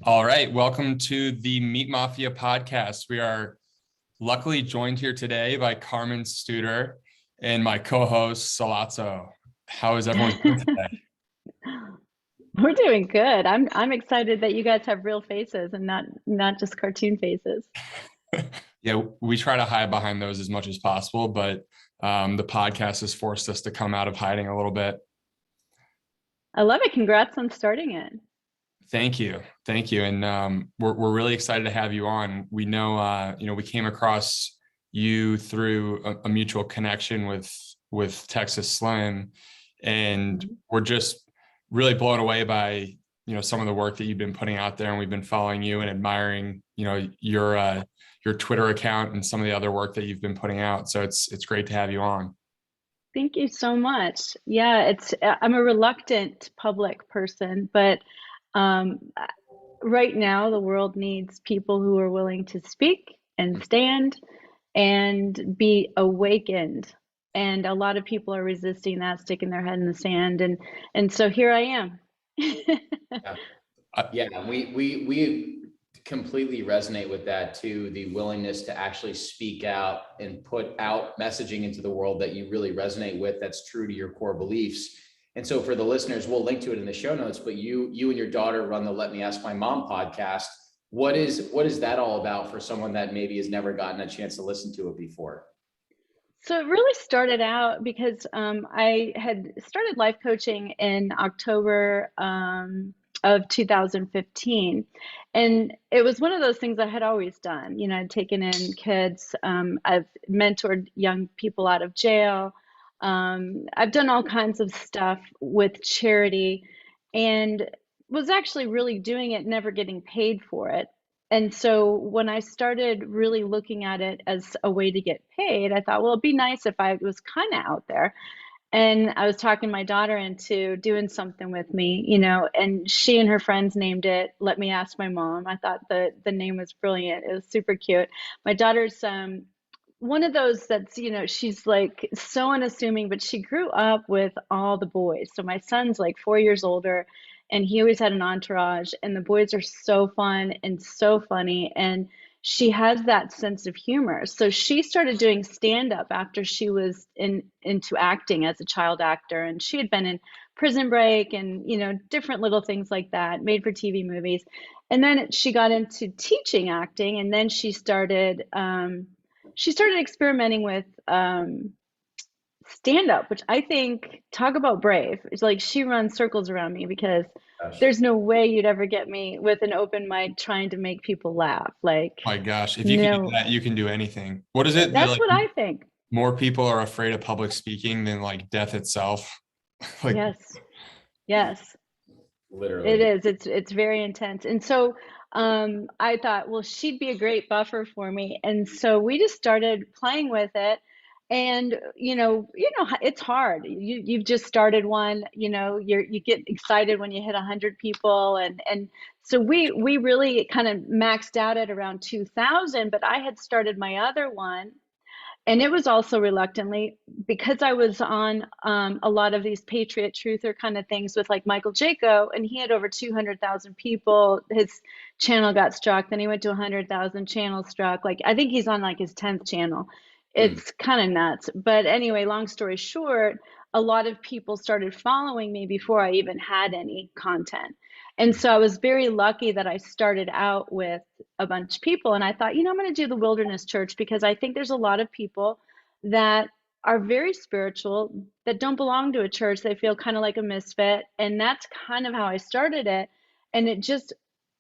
All right, welcome to the Meat Mafia podcast. We are luckily joined here today by Carmen Studer and my co-host Salazzo. How is everyone doing today? We're doing good. I'm excited that you guys have real faces and not just cartoon faces. Yeah, we try to hide behind those as much as possible, but the podcast has forced us to come out of hiding a little bit. I love it. Congrats on starting it. Thank you, and we're really excited to have you on. We know we came across you through a mutual connection with Texas Slim, and Mhm. we're just really blown away by some of the work that you've been putting out there, and we've been following you and admiring your Twitter account and some of the other work that you've been putting out. So it's great to have you on. Thank you so much. Yeah, I'm a reluctant public person, but um, right now the world needs people who are willing to speak and stand and be awakened. And a lot of people are resisting that, sticking their head in the sand, and so here I am. Yeah, Uh, yeah, we completely resonate with that too. The willingness to actually speak out and put out messaging into the world that you really resonate with, that's true to your core beliefs. And so for the listeners, we'll link to it in the show notes, but you and your daughter run the Let Me Ask My Mom podcast. What is that all about for someone that maybe has never gotten a chance to listen to it before? So it really started out because I had started life coaching in October of 2015. And it was one of those things I had always done. You know, I'd taken in kids, I've mentored young people out of jail. I've done all kinds of stuff with charity and was actually really doing it, never getting paid for it. And so when I started really looking at it as a way to get paid, I thought, well, it'd be nice if I was kind of out there. And I was talking my daughter into doing something with me, and she and her friends named it Let Me Ask My Mom. I thought the name was brilliant. It was super cute. My daughter's one of those that's, she's like so unassuming, but she grew up with all the boys. So my son's like 4 years older, and he always had an entourage, and the boys are so fun and so funny. And she has that sense of humor. So she started doing stand up after she was into acting as a child actor. And she had been in Prison Break and, different little things like that, made for TV movies. And then she got into teaching acting, and then she started experimenting with stand up, which I think, talk about brave. It's like she runs circles around me because Gosh. there's no way you'd ever get me with an open mic trying to make people laugh. Like, my gosh, if you can do no, that, you can do anything. What is it that that's like what I think. more people are afraid of public speaking than like death itself? Like, Yes, yes, it Literally. is. It's very intense. And so I thought, well, she'd be a great buffer for me. And so we just started playing with it. And it's hard. You've just started one. You get excited when you hit 100 people, and so we really kind of maxed out at around 2,000. But I had started my other one, and it was also reluctantly because I was on a lot of these Patriot Truther kind of things with like Michael Jaco, and he had over 200,000 people. His channel got struck. Then he went to 100,000 channels struck. Like I think he's on like his 10th channel. Mm. It's kind of nuts. But anyway, long story short, a lot of people started following me before I even had any content. And so I was very lucky that I started out with a bunch of people. And I thought, I'm going to do the Wilderness Church because I think there's a lot of people that are very spiritual that don't belong to a church. They feel kind of like a misfit. And that's kind of how I started it. And it just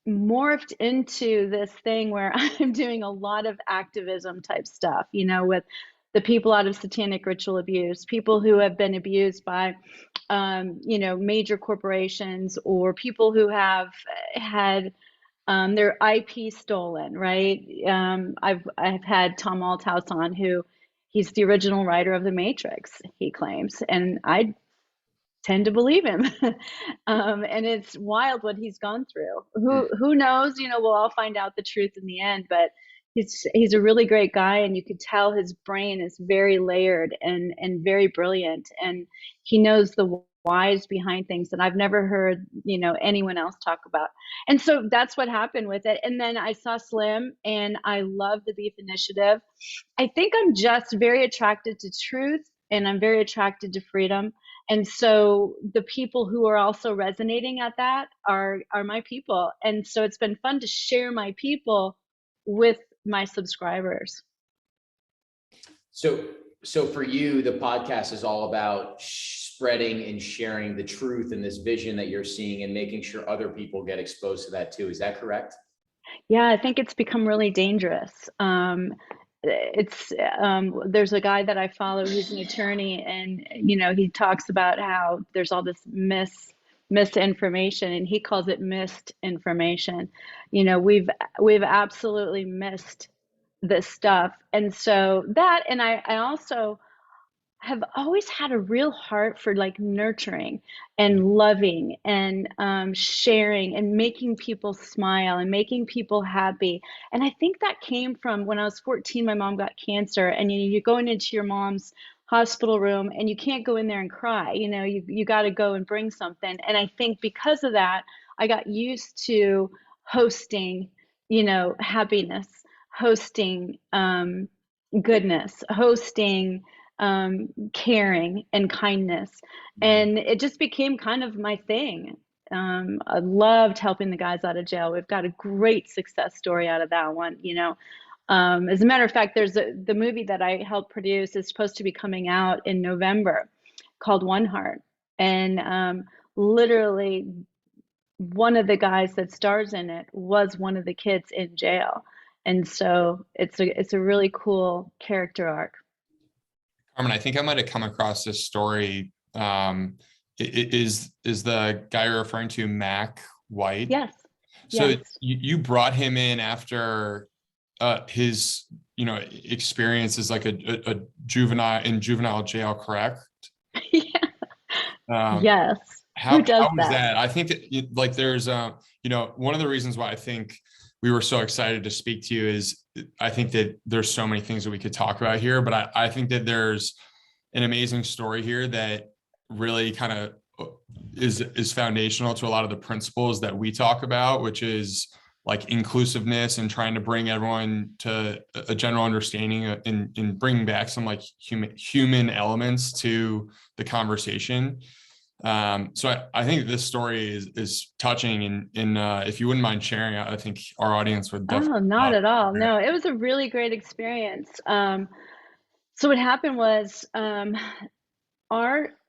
morphed into this thing where I'm doing a lot of activism type stuff, with the people out of satanic ritual abuse, people who have been abused by major corporations, or people who have had their IP stolen, right? I've had Tom Althouse on, who he's the original writer of The Matrix, he claims, and I tend to believe him. And it's wild what he's gone through. Who knows? We'll all find out the truth in the end. But he's a really great guy, and you could tell his brain is very layered and very brilliant, and he knows the whys behind things that I've never heard, you know, anyone else talk about. And so that's what happened with it. And then I saw Slim and I love the Beef Initiative. I think I'm just very attracted to truth and I'm very attracted to freedom. And so the people who are also resonating at that are my people. And so it's been fun to share my people with my subscribers. So for you, the podcast is all about spreading and sharing the truth and this vision that you're seeing and making sure other people get exposed to that too. Is that correct? Yeah, I think it's become really dangerous. There's a guy that I follow, he's an attorney, and you know, he talks about how there's all this misinformation, and he calls it missed information. You know, we've absolutely missed this stuff. And so that, and I also have always had a real heart for like nurturing and loving and sharing and making people smile and making people happy. And I think that came from when I was 14, my mom got cancer, and you're going into your mom's hospital room and you can't go in there and cry. You know, you got to go and bring something. And I think because of that, I got used to hosting, you know, happiness, hosting goodness, hosting caring and kindness. And it just became kind of my thing. I loved helping the guys out of jail. We've got a great success story out of that one, you know. As a matter of fact, the movie that I helped produce is supposed to be coming out in November called One Heart. And literally one of the guys that stars in it was one of the kids in jail. And so it's a really cool character arc. Carmen, I think I might have come across this story. Is the guy you're referring to Mac White? Yes. So yes. you brought him in after his, you know, experience as like a juvenile jail, correct? Yeah. Yes. How Who does was that? that? I think that like there's you know, one of the reasons why I think we were so excited to speak to you is I think that there's so many things that we could talk about here, but I think that there's an amazing story here that really kind of is foundational to a lot of the principles that we talk about, which is like inclusiveness and trying to bring everyone to a general understanding and bringing back some like human elements to the conversation. So I think this story is touching, and if you wouldn't mind sharing, I think our audience would definitely. Oh, not at all. No, it was a really great experience. So what happened was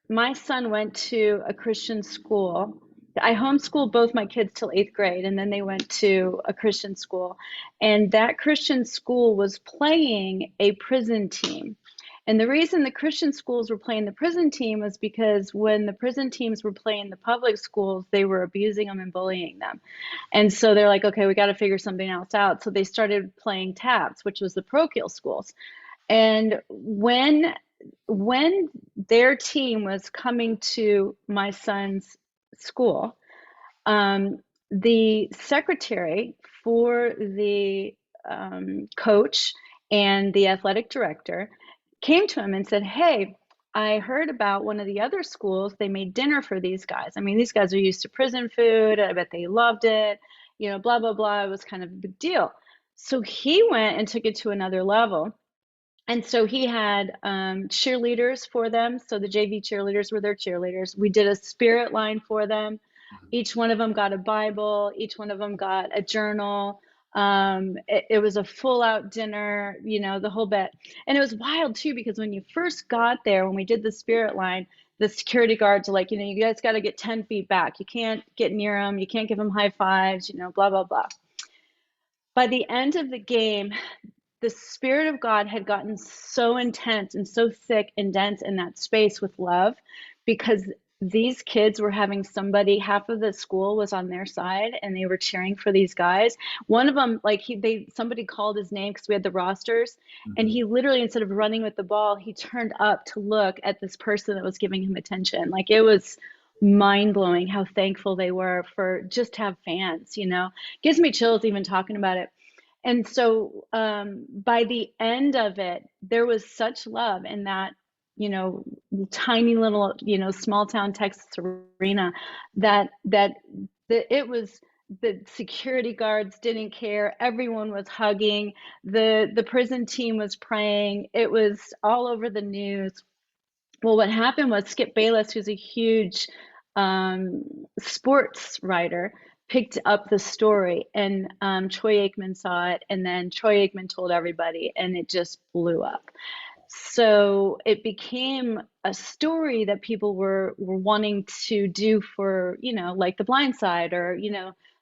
my son went to a Christian school. I homeschooled both my kids till 8th grade, and then they went to a Christian school. And that Christian school was playing a prison team. And the reason the Christian schools were playing the prison team was because when the prison teams were playing the public schools, they were abusing them and bullying them. And so they're like, okay, we got to figure something else out. So they started playing TAPS, which was the parochial schools. And when their team was coming to my son's school, the secretary for the coach and the athletic director came to him and said, hey, I heard about one of the other schools. They made dinner for these guys. I mean, these guys are used to prison food. I bet they loved it, you know, blah, blah, blah. It was kind of a big deal. So he went and took it to another level. And so he had cheerleaders for them. So the JV cheerleaders were their cheerleaders. We did a spirit line for them. Each one of them got a Bible. Each one of them got a journal. It was a full out dinner, you know, the whole bit. And it was wild too, because when you first got there, when we did the spirit line, the security guards are like, you know, you guys got to get 10 feet back. You can't get near them. You can't give them high fives, you know, blah, blah, blah. By the end of the game, the Spirit of God had gotten so intense and so thick and dense in that space with love, because these kids were having somebody, half of the school was on their side and they were cheering for these guys. One of them, like somebody called his name because we had the rosters, and he literally, instead of running with the ball, he turned up to look at this person that was giving him attention. Like, it was mind blowing how thankful they were for just to have fans, you know. Gives me chills even talking about it. And so by the end of it, there was such love in that tiny little, small town Texas arena, that it was, the security guards didn't care. Everyone was hugging. The prison team was praying. It was all over the news. Well, what happened was Skip Bayless, who's a huge sports writer, picked up the story, and Troy Aikman saw it, and then Troy Aikman told everybody, and it just blew up. So it became a story that people were wanting to do for, like The Blind Side, or,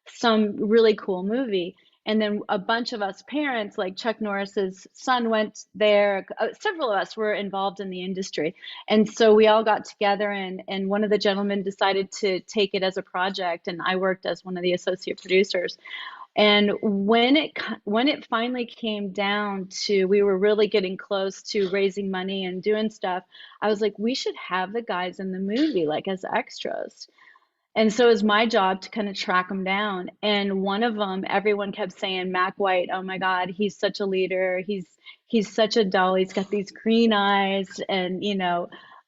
some really cool movie. And then a bunch of us parents, like Chuck Norris's son went there. Several of us were involved in the industry. And so we all got together, and one of the gentlemen decided to take it as a project. And I worked as one of the associate producers. And when it finally came down to, we were really getting close to raising money and doing stuff, I was like, we should have the guys in the movie like as extras. And so it was my job to kind of track them down. And one of them, everyone kept saying, Mac White, oh my God, he's such a leader. He's such a doll. He's got these green eyes, and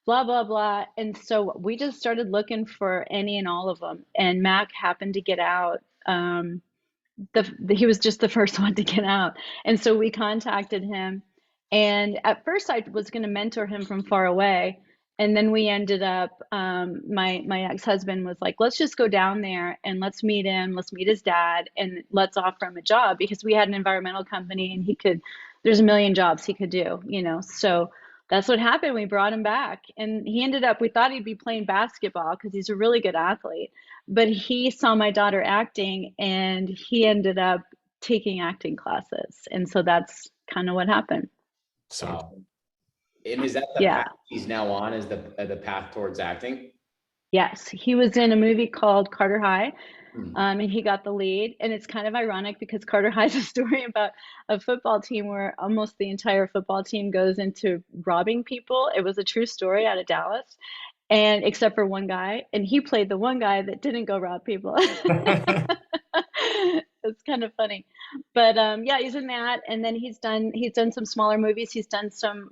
blah, blah, blah. And so we just started looking for any and all of them. And Mac happened to get out. He was just the first one to get out. And so we contacted him. And at first I was going to mentor him from far away. And then we ended up, my ex-husband was like, let's just go down there and let's meet him. Let's meet his dad, and let's offer him a job, because we had an environmental company, and there's a million jobs he could do, So that's what happened. We brought him back, and he ended up, we thought he'd be playing basketball because he's a really good athlete, but he saw my daughter acting, and he ended up taking acting classes. And so that's kind of what happened. So, and is that the Yeah. path he's now on, is the path towards acting? Yes, he was in a movie called Carter High, and he got the lead. And it's kind of ironic because Carter High is a story about a football team where almost the entire football team goes into robbing people. It was a true story out of Dallas, and except for one guy, and he played the one guy that didn't go rob people. It's kind of funny, but yeah, he's in that, and then he's done some smaller movies. He's done some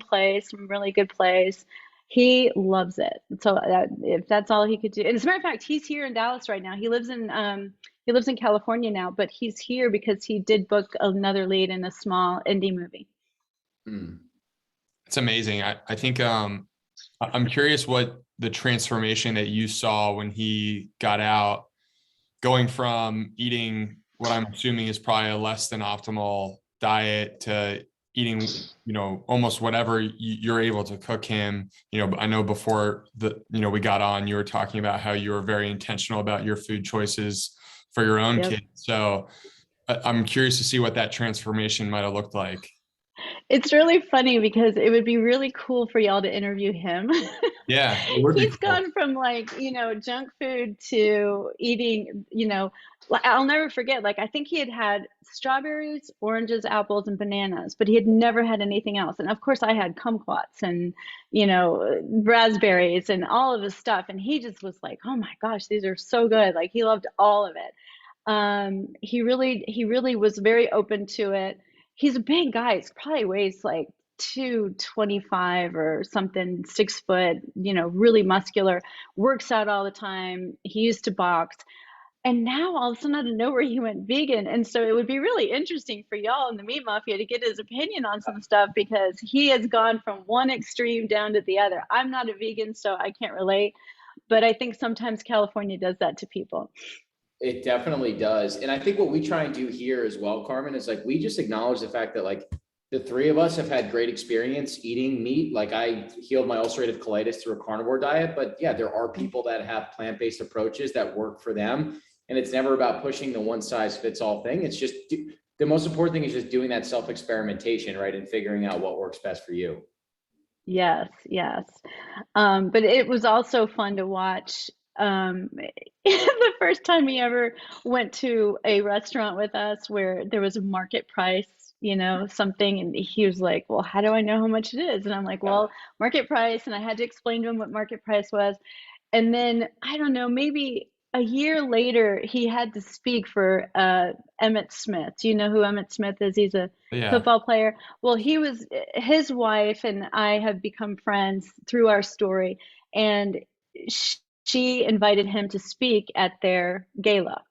plays, some really good plays. He loves it. So if that's all he could do, and as a matter of fact, he's here in Dallas right now. He lives in California now, but he's here because he did book another lead in a small indie movie. It's amazing. I think I'm curious what the transformation that you saw when he got out, going from eating what I'm assuming is probably a less than optimal diet to eating, almost whatever you're able to cook him. I know before we got on, you were talking about how you were very intentional about your food choices for your own Yep. kids. So I'm curious to see what that transformation might have looked like. It's really funny because it would be really cool for y'all to interview him. Yeah, it would be He's cool. gone from junk food to eating, I'll never forget, I think he had strawberries, oranges, apples, and bananas, but he had never had anything else. And of course I had kumquats and, raspberries and all of this stuff. And he just was like, oh my gosh, these are so good. He loved all of it. He really was very open to it. He's a big guy. He probably weighs 225 or something, 6 foot, really muscular, works out all the time. He used to box. And now all of a sudden out of nowhere, he went vegan. And so it would be really interesting for y'all in the Meat Mafia to get his opinion on some stuff, because he has gone from one extreme down to the other. I'm not a vegan, so I can't relate, but I think sometimes California does that to people. It definitely does. And I think what we try and do here as well, Carmen, is we just acknowledge the fact that the three of us have had great experience eating meat. I healed my ulcerative colitis through a carnivore diet, but yeah, there are people that have plant-based approaches that work for them. And it's never about pushing the one size fits all thing. It's just the most important thing is just doing that self-experimentation, right? And figuring out what works best for you. Yes. But it was also fun to watch. The first time he ever went to a restaurant with us where there was a market price, something, and he was like, well, how do I know how much it is? And I'm like, well, market price. And I had to explain to him what market price was. And then, I don't know, maybe a year later, he had to speak for Emmett Smith. Do you know who Emmett Smith is? He's a Yeah. football player. Well, his wife and I have become friends through our story, and she invited him to speak at their gala.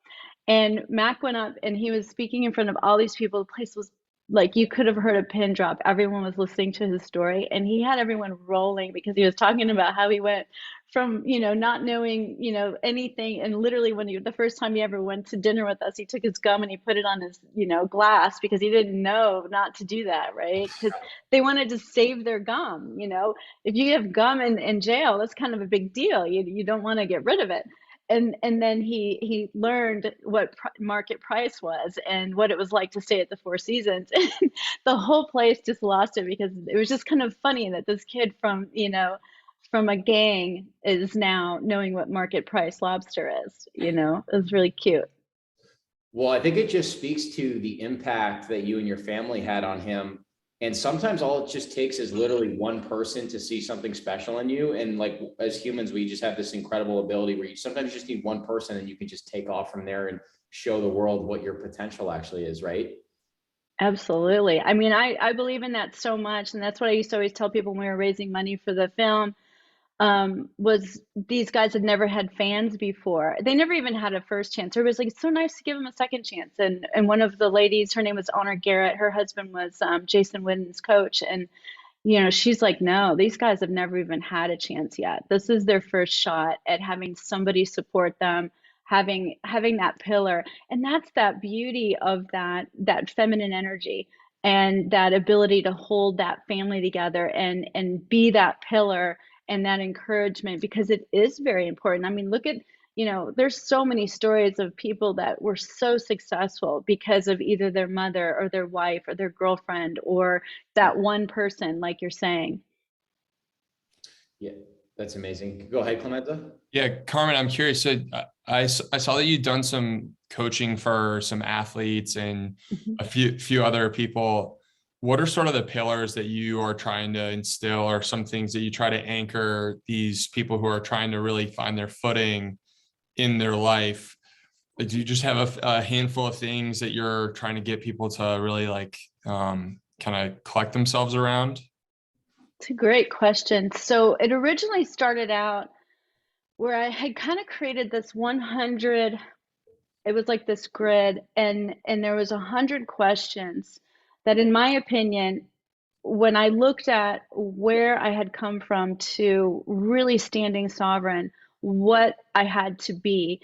And Mac went up and he was speaking in front of all these people. The place was like, you could have heard a pin drop. Everyone was listening to his story, and he had everyone rolling because he was talking about how he went from, not knowing, anything. And literally the first time he ever went to dinner with us, he took his gum and he put it on his, glass because he didn't know not to do that, right? Because they wanted to save their gum. If you have gum in jail, that's kind of a big deal. You don't want to get rid of it. And then he learned what market price was and what it was like to stay at the Four Seasons. The whole place just lost it because it was just kind of funny that this kid from a gang is now knowing what market price lobster is. It was really cute. Well, I think it just speaks to the impact that you and your family had on him. And sometimes all it just takes is literally one person to see something special in you. And like, as humans, we just have this incredible ability where you sometimes just need one person and you can just take off from there and show the world what your potential actually is, right? Absolutely. I mean, I believe in that so much. And that's what I used to always tell people when we were raising money for the film, was these guys had never had fans before. They never even had a first chance. Everybody's like, it's so nice to give them a second chance. And one of the ladies, her name was Honor Garrett. Her husband was Jason Witten's coach. And she's like, no, these guys have never even had a chance yet. This is their first shot at having somebody support them, having that pillar. And that's that beauty of that feminine energy and that ability to hold that family together and be that pillar and that encouragement, because it is very important. I mean, look at, there's so many stories of people that were so successful because of either their mother or their wife or their girlfriend or that one person, like you're saying. Yeah, that's amazing. Go ahead, Clemenza. Yeah, Carmen, I'm curious. So I saw that you've done some coaching for some athletes and a few other people. What are sort of the pillars that you are trying to instill, or some things that you try to anchor these people who are trying to really find their footing in their life? Like, do you just have a handful of things that you're trying to get people to really kind of collect themselves around? It's a great question. So it originally started out where I had kind of created this 100, it was like this grid, and there was 100 questions that, in my opinion, when I looked at where I had come from to really standing sovereign, what I had to be,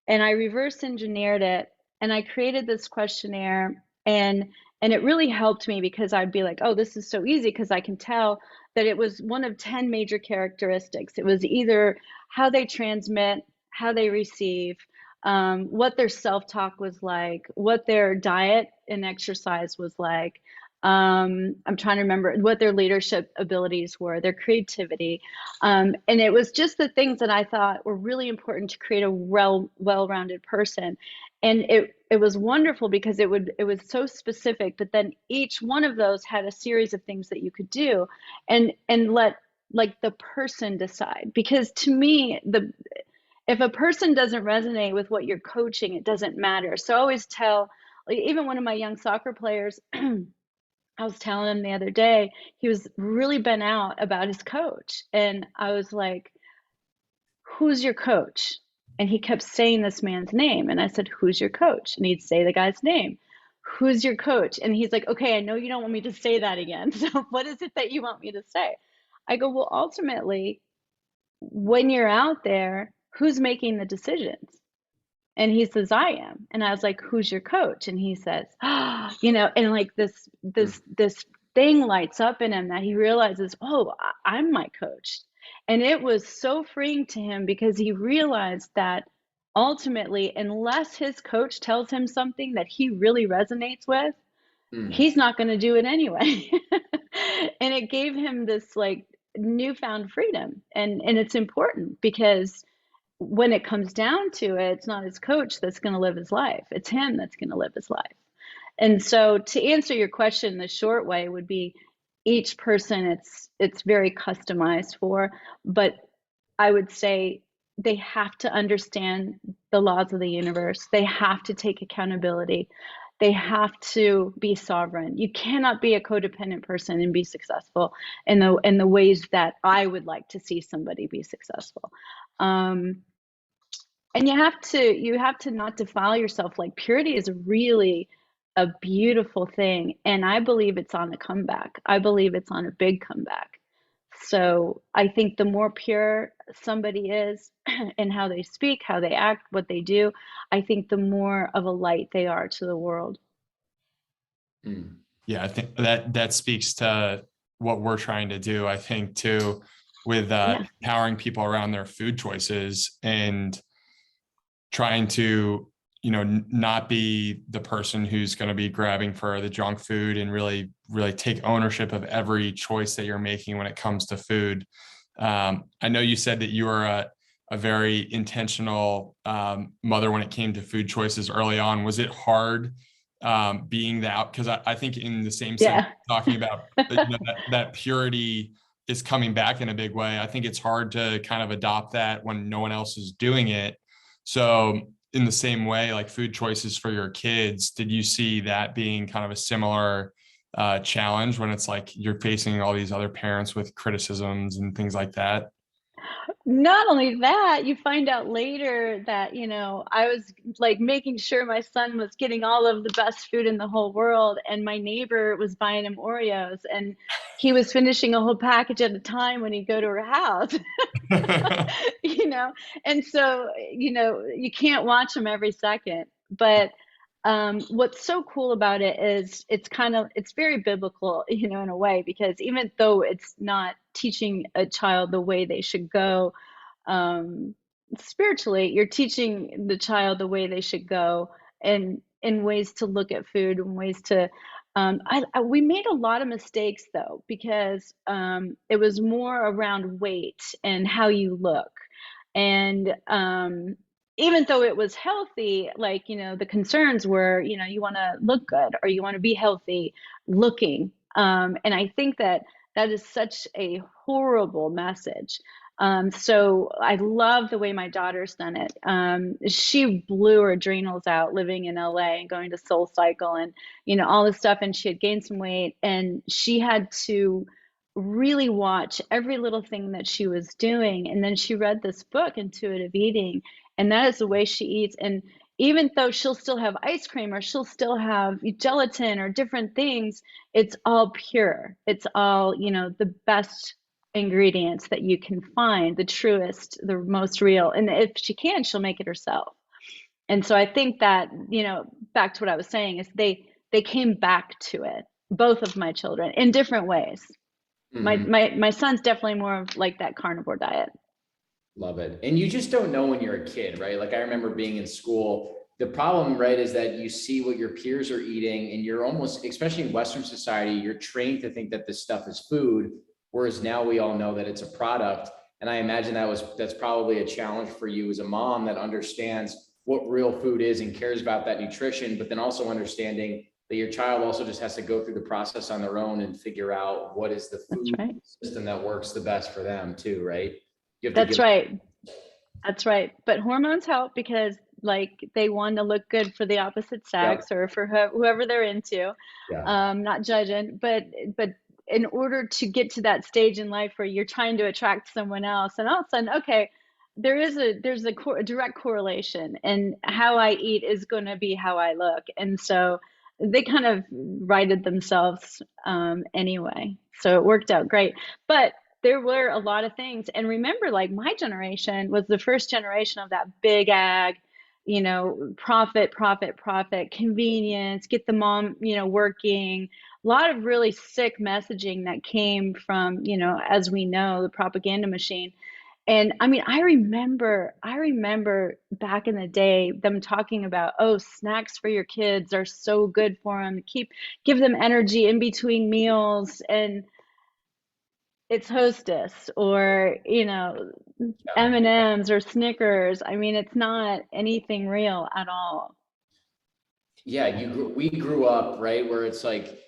and I reverse engineered it, and I created this questionnaire, and it really helped me because I'd be like, oh, this is so easy because I can tell that it was one of 10 major characteristics. It was either how they transmit, how they receive, what their self-talk was like, what their diet and exercise was like. I'm trying to remember what their leadership abilities were, their creativity. And it was just the things that I thought were really important to create a well-rounded person. And it was wonderful because it was so specific, but then each one of those had a series of things that you could do and let like the person decide. Because to me, if a person doesn't resonate with what you're coaching, it doesn't matter. So I always tell, like, even one of my young soccer players, I was telling him the other day, he was really bent out about his coach. And I was like, who's your coach? And he kept saying this man's name. And I said, who's your coach? And he'd say the guy's name. Who's your coach? And he's like, okay, I know you don't want me to say that again. So what is it that you want me to say? I go, well, ultimately, when you're out there, who's making the decisions? And he says, I am. And I was like, who's your coach? And he says, and like this thing lights up in him that he realizes, oh, I'm my coach. And it was so freeing to him because he realized that ultimately, unless his coach tells him something that he really resonates with, he's not going to do it anyway. And it gave him this like newfound freedom. And it's important because when it comes down to it, it's not his coach that's going to live his life. It's him that's going to live his life. And so to answer your question, the short way would be each person it's very customized for, but I would say they have to understand the laws of the universe. They have to take accountability. They have to be sovereign. You cannot be a codependent person and be successful in the ways that I would like to see somebody be successful. And you have to not defile yourself. Like, purity is really a beautiful thing, and I believe it's on a comeback. I believe it's on a big comeback. So I think the more pure somebody is in how they speak, how they act, what they do, I think the more of a light they are to the world. Yeah, I think that speaks to what we're trying to do, I think, too, with empowering people around their food choices and trying to, not be the person who's going to be grabbing for the junk food, and really take ownership of every choice that you're making when it comes to food. I know you said that you were a very intentional mother when it came to food choices early on. Was it hard being that? Because I think in the same sense, talking about that purity is coming back in a big way. I think it's hard to kind of adopt that when no one else is doing it. So in the same way, like food choices for your kids, did you see that being kind of a similar challenge when it's like you're facing all these other parents with criticisms and things like that? Not only that, you find out later that, I was like making sure my son was getting all of the best food in the whole world, and my neighbor was buying him Oreos, and he was finishing a whole package at a time when he'd go to her house. And so, you can't watch them every second. But what's so cool about it is it's very biblical, in a way, because even though it's not teaching a child the way they should go, spiritually, you're teaching the child the way they should go, and in ways to look at food, and ways to we made a lot of mistakes, though, because it was more around weight and how you look. And even though it was healthy, like, the concerns were, you want to look good, or you want to be healthy looking. And I think that is such a horrible message. So I love the way my daughter's done it. She blew her adrenals out living in LA and going to Soul Cycle and, all this stuff. And she had gained some weight, and she had to really watch every little thing that she was doing. And then she read this book, Intuitive Eating, and that is the way she eats. And even though she'll still have ice cream, or she'll still have gelatin or different things, it's all pure. It's all, the best ingredients that you can find, the truest, the most real. And if she can, she'll make it herself. And so I think that, back to what I was saying, is they came back to it, both of my children, in different ways. My son's definitely more of like that carnivore diet. Love it. And you just don't know when you're a kid, right? Like, I remember being in school. The problem, right, is that you see what your peers are eating, and you're almost, especially in Western society, you're trained to think that this stuff is food, whereas now we all know that it's a product. And I imagine that's probably a challenge for you as a mom that understands what real food is and cares about that nutrition, but then also understanding that your child also just has to go through the process on their own and figure out what is the food system that works the best for them too, right? That's right. That's right. But hormones help, because like they want to look good for the opposite sex, or for whoever they're into. Not judging, but in order to get to that stage in life where you're trying to attract someone else, and all of a sudden, okay, there's a direct correlation, and how I eat is going to be how I look. And so they kind of righted themselves anyway. So it worked out great. But there were a lot of things. And remember, like, my generation was the first generation of that big ag, profit, convenience, get the mom, working. A lot of really sick messaging that came from, as we know, the propaganda machine. And I mean, I remember back in the day them talking about, oh, snacks for your kids are so good for them. Give them energy in between meals. And it's Hostess, or M&Ms or Snickers. I mean, it's not anything real at all. We grew up, right, where it's like,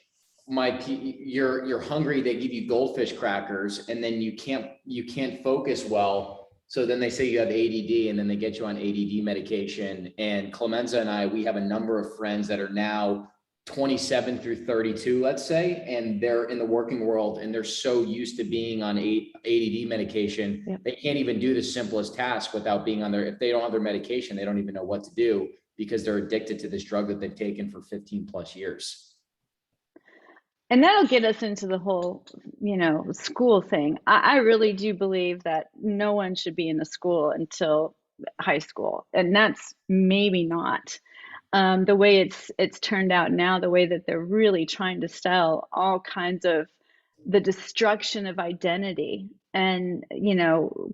you're hungry, they give you goldfish crackers, and then you can't focus well So then they say you have ADD, and then they get you on ADD medication. And Clemenza and I, we have a number of friends that are now 27 through 32, let's say, and they're in the working world, and they're so used to being on ADD medication. Yep. They can't even do the simplest task without being on if they don't have their medication, they don't even know what to do because they're addicted to this drug that they've taken for 15 plus years. And that'll get us into the whole, school thing. I really do believe that no one should be in the school until high school. And that's maybe not the way it's turned out now, the way that they're really trying to sell all kinds of the destruction of identity and,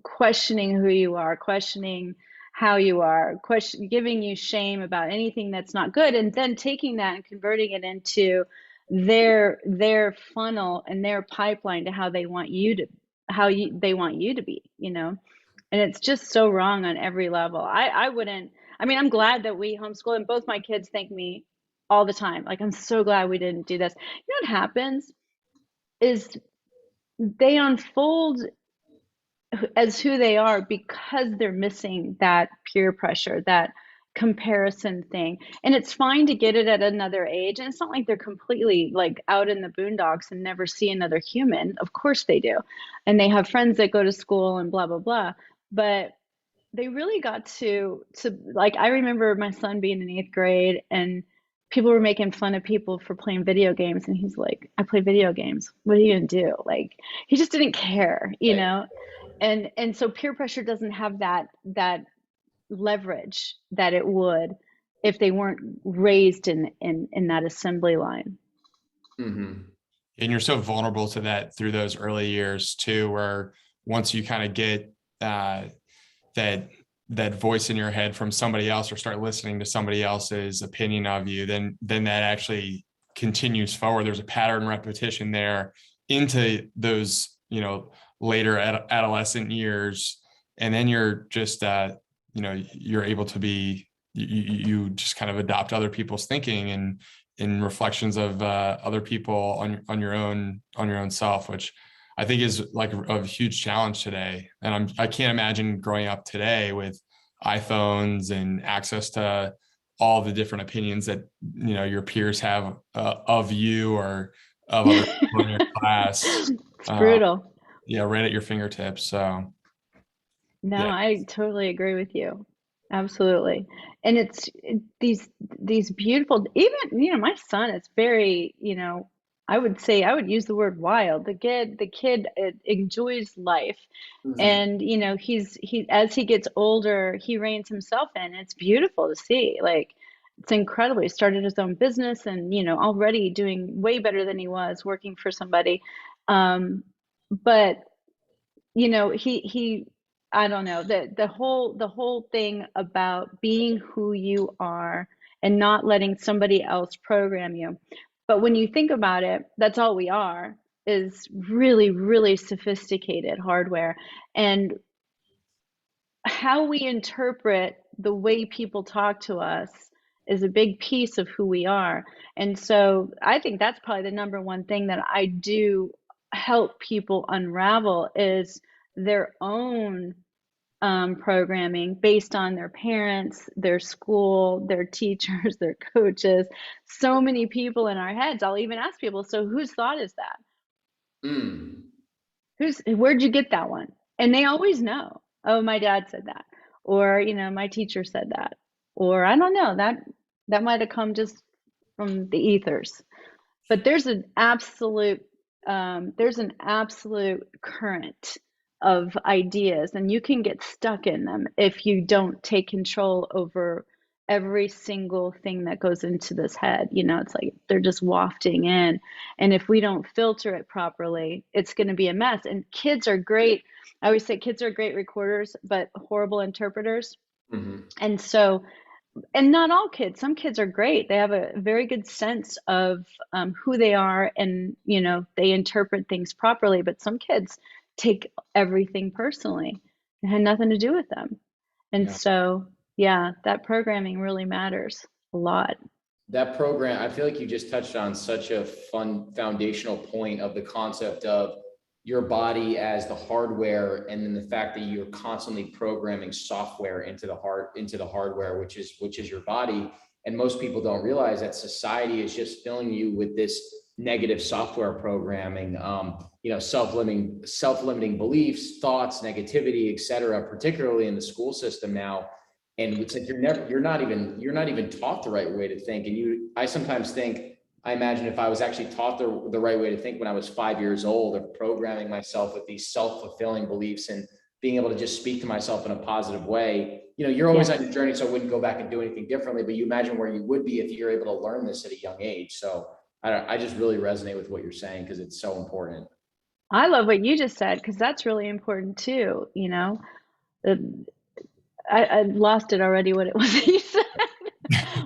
questioning who you are, questioning how you are, giving you shame about anything that's not good, and then taking that and converting it into their funnel and their pipeline to how they want you to be, and it's just so wrong on every level. I'm glad that we homeschool, and both my kids thank me all the time. Like, I'm so glad we didn't do this. What happens is they unfold as who they are because they're missing that peer pressure, that comparison thing. And it's fine to get it at another age. And it's not like they're completely like out in the boondocks and never see another human. Of course they do. And they have friends that go to school and blah, blah, blah. But they really got to like, I remember my son being in 8th grade and people were making fun of people for playing video games. And he's like, I play video games. What are you going to do? Like, he just didn't care, know? And so peer pressure doesn't have that leverage that it would if they weren't raised in that assembly line. Mm-hmm. And you're so vulnerable to that through those early years too, where once you kind of get that voice in your head from somebody else, or start listening to somebody else's opinion of you, then that actually continues forward. There's a pattern repetition there into those, later adolescent years. And then you're just, you're able to be, you just kind of adopt other people's thinking and in reflections of other people on your own self, which I think is like a huge challenge today. And I can't imagine growing up today with iPhones and access to all the different opinions that, your peers have of you or of other people in your class. It's brutal. Right at your fingertips. So. No, yeah. I totally agree with you. Absolutely. And it's these beautiful, even, my son is very, I would use the word wild. The kid enjoys life. Mm-hmm. And, he as he gets older, he reins himself in. It's beautiful to see. Like, it's incredible. He started his own business and, already doing way better than he was working for somebody. But, he I don't know, the whole thing about being who you are and not letting somebody else program you. But when you think about it, that's all we are, is really, really sophisticated hardware. And how we interpret the way people talk to us is a big piece of who we are. And so I think that's probably the number one thing that I do help people unravel is their own programming based on their parents, their school, their teachers, their coaches. So many people in our heads. I'll even ask people, so whose thought is that? Where'd you get that one? And they always know. Oh, my dad said that. Or, my teacher said that. Or I don't know, that might have come just from the ethers. But there's an absolute current of ideas, and you can get stuck in them if you don't take control over every single thing that goes into this head. It's like they're just wafting in, and if we don't filter it properly, it's going to be a mess. And kids are great. I always say kids are great recorders but horrible interpreters. Mm-hmm. And so, and not all kids, some kids are great. They have a very good sense of who they are, and they interpret things properly. But some kids take everything personally. It had nothing to do with them. And so, that programming really matters a lot. That program, I feel like you just touched on such a fun foundational point of the concept of your body as the hardware, and then the fact that you're constantly programming software into the hardware, which is your body. And most people don't realize that society is just filling you with this negative software programming, self-limiting beliefs, thoughts, negativity, etc., particularly in the school system now. And it's like you're not even taught the right way to think. And I sometimes think, I imagine if I was actually taught the right way to think when I was 5 years old, of programming myself with these self-fulfilling beliefs and being able to just speak to myself in a positive way. You're always on your journey, so I wouldn't go back and do anything differently, but you imagine where you would be if you're able to learn this at a young age. So I just really resonate with what you're saying, because it's so important. I love what you just said, because that's really important too. I lost it already, what it was you said.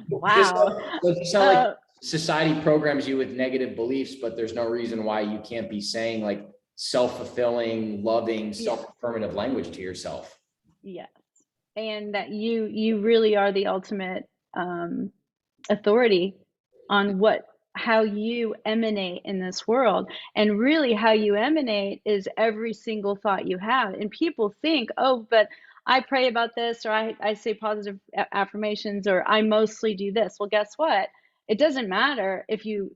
Wow. You sound like society programs you with negative beliefs, but there's no reason why you can't be saying like self-fulfilling, loving, self-affirmative language to yourself. Yes. And that you really are the ultimate authority on how you emanate in this world. And really how you emanate is every single thought you have. And people think, oh, but I pray about this, or I say positive affirmations, or I mostly do this. Well, guess what? It doesn't matter if you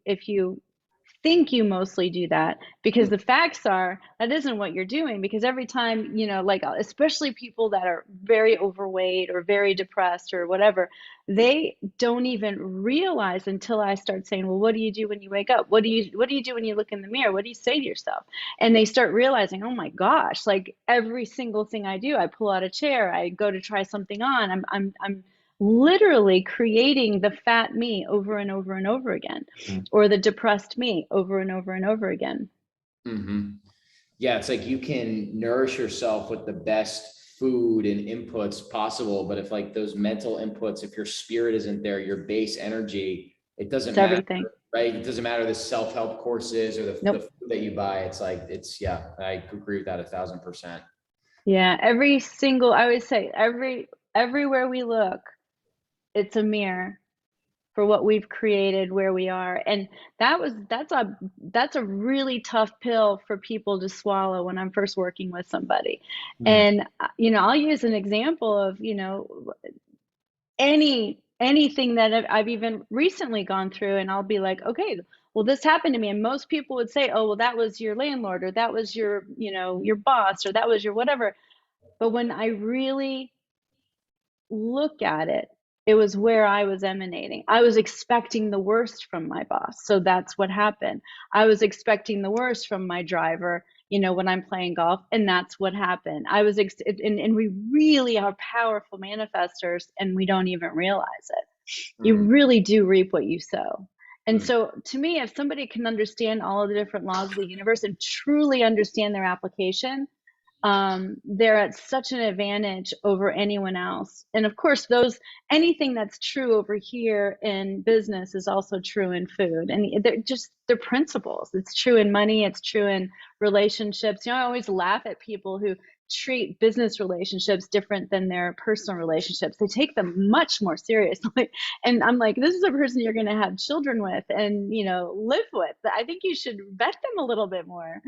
think you mostly do that, because the facts are that isn't what you're doing. Because every time, like especially people that are very overweight or very depressed or whatever, they don't even realize until I start saying, well, what do you do when you wake up? What do you do when you look in the mirror? What do you say to yourself? And they start realizing, oh my gosh, like every single thing I do, I pull out a chair, I go to try something on, I'm literally creating the fat me over and over and over again, or the depressed me over and over and over again. Mm-hmm. Yeah, it's like you can nourish yourself with the best food and inputs possible, but if like those mental inputs, if your spirit isn't there, your base energy, it doesn't matter, everything. right? It doesn't matter the self-help courses or the food that you buy. It's like, I agree with that 1,000%. Yeah, I always say everywhere we look, it's a mirror for what we've created, where we are. And that's a really tough pill for people to swallow when I'm first working with somebody. And I'll use an example of anything that I've even recently gone through, and I'll be like, okay, well, this happened to me. And most people would say, oh, well, that was your landlord, or that was your your boss, or that was your whatever. But when I really look at it, it was where I was emanating. I was expecting the worst from my boss, so that's what happened. I was expecting the worst from my driver, when I'm playing golf, and that's what happened. And we really are powerful manifestors, and we don't even realize it. You really do reap what you sow. And so to me, if somebody can understand all of the different laws of the universe and truly understand their application, they're at such an advantage over anyone else. And of course, anything that's true over here in business is also true in food. And they're principles. It's true in money. It's true in relationships. I always laugh at people who treat business relationships different than their personal relationships. They take them much more seriously. And I'm like, this is a person you're going to have children with and, live with. I think you should vet them a little bit more.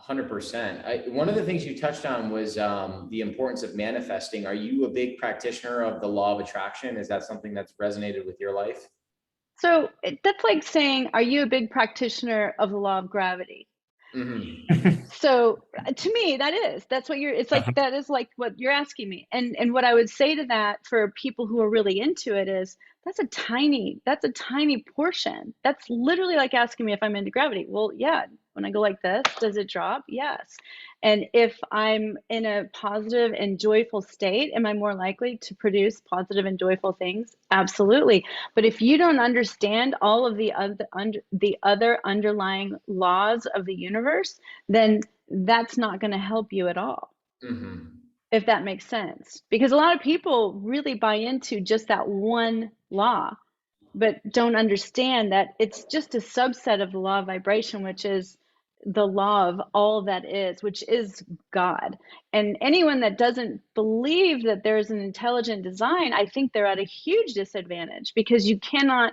100%. One of the things you touched on was the importance of manifesting. Are you a big practitioner of the law of attraction? Is that something that's resonated with your life? So that's like saying, are you a big practitioner of the law of gravity? So to me, that's what that is like what you're asking me. And what I would say to that for people who are really into it is, that's a tiny portion. That's literally like asking me if I'm into gravity. Well, yeah, when I go like this, does it drop? Yes. And if I'm in a positive and joyful state, am I more likely to produce positive and joyful things? Absolutely. But if you don't understand all of the other underlying laws of the universe, then that's not going to help you at all. If that makes sense. Because a lot of people really buy into just that one law, but don't understand that it's just a subset of the law of vibration, which is the law of all that is, which is God. And anyone that doesn't believe that there's an intelligent design, I think they're at a huge disadvantage, because you cannot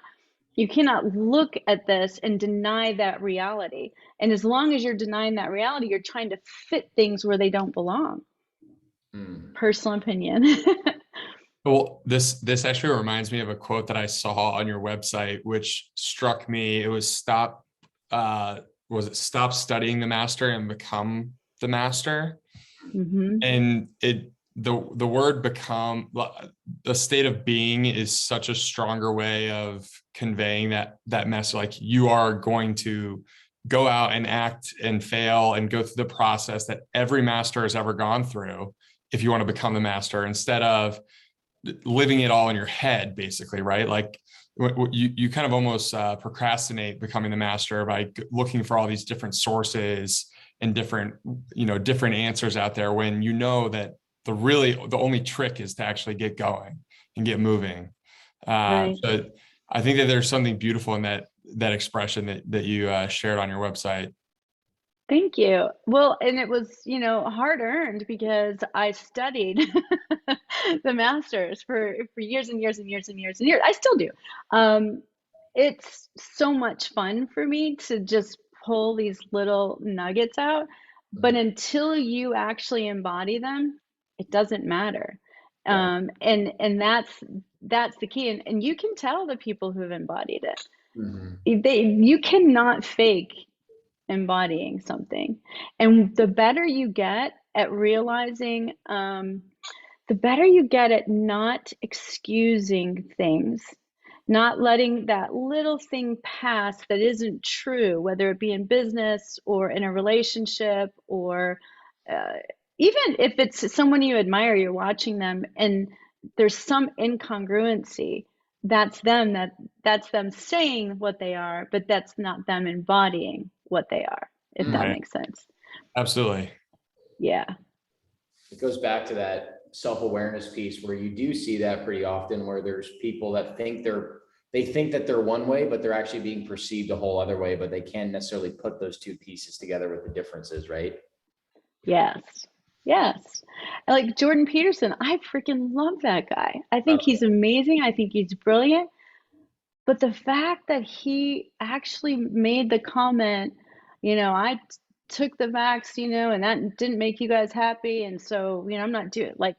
You cannot look at this and deny that reality. And as long as you're denying that reality, you're trying to fit things where they don't belong. Personal opinion. Well, this actually reminds me of a quote that I saw on your website, which struck me. It was stop studying the master and become the master. Mm-hmm. And the word become, the state of being is such a stronger way of conveying that message. Like, you are going to go out and act and fail and go through the process that every master has ever gone through if you want to become the master, instead of living it all in your head, basically, right? Like, you kind of almost procrastinate becoming the master by looking for all these different sources and different answers out there, when you know that the only trick is to actually get going and get moving. Right. So I think that there's something beautiful in that expression that you shared on your website. Thank you. Well, and it was, hard earned because I studied the masters for years and years and years and years and years. I still do. It's so much fun for me to just pull these little nuggets out, but until you actually embody them, it doesn't matter. Right. And that's the key. And you can tell the people who have embodied it. Mm-hmm. You cannot fake embodying something. And the better you get at realizing, the better you get at not excusing things, not letting that little thing pass that isn't true, whether it be in business or in a relationship, or even if it's someone you admire, you're watching them and there's some incongruency. That's them saying what they are, but that's not them embodying what they are, if that Right. makes sense. Absolutely. Yeah. It goes back to that self-awareness piece where you do see that pretty often, where there's people that they think that they're one way, but they're actually being perceived a whole other way, but they can't necessarily put those two pieces together with the differences, right? Yes. Yes. Like Jordan Peterson, I freaking love that guy. I think he's amazing. I think he's brilliant. But the fact that he actually made the comment, I took the vax, and that didn't make you guys happy. And so, I'm not doing it. Like,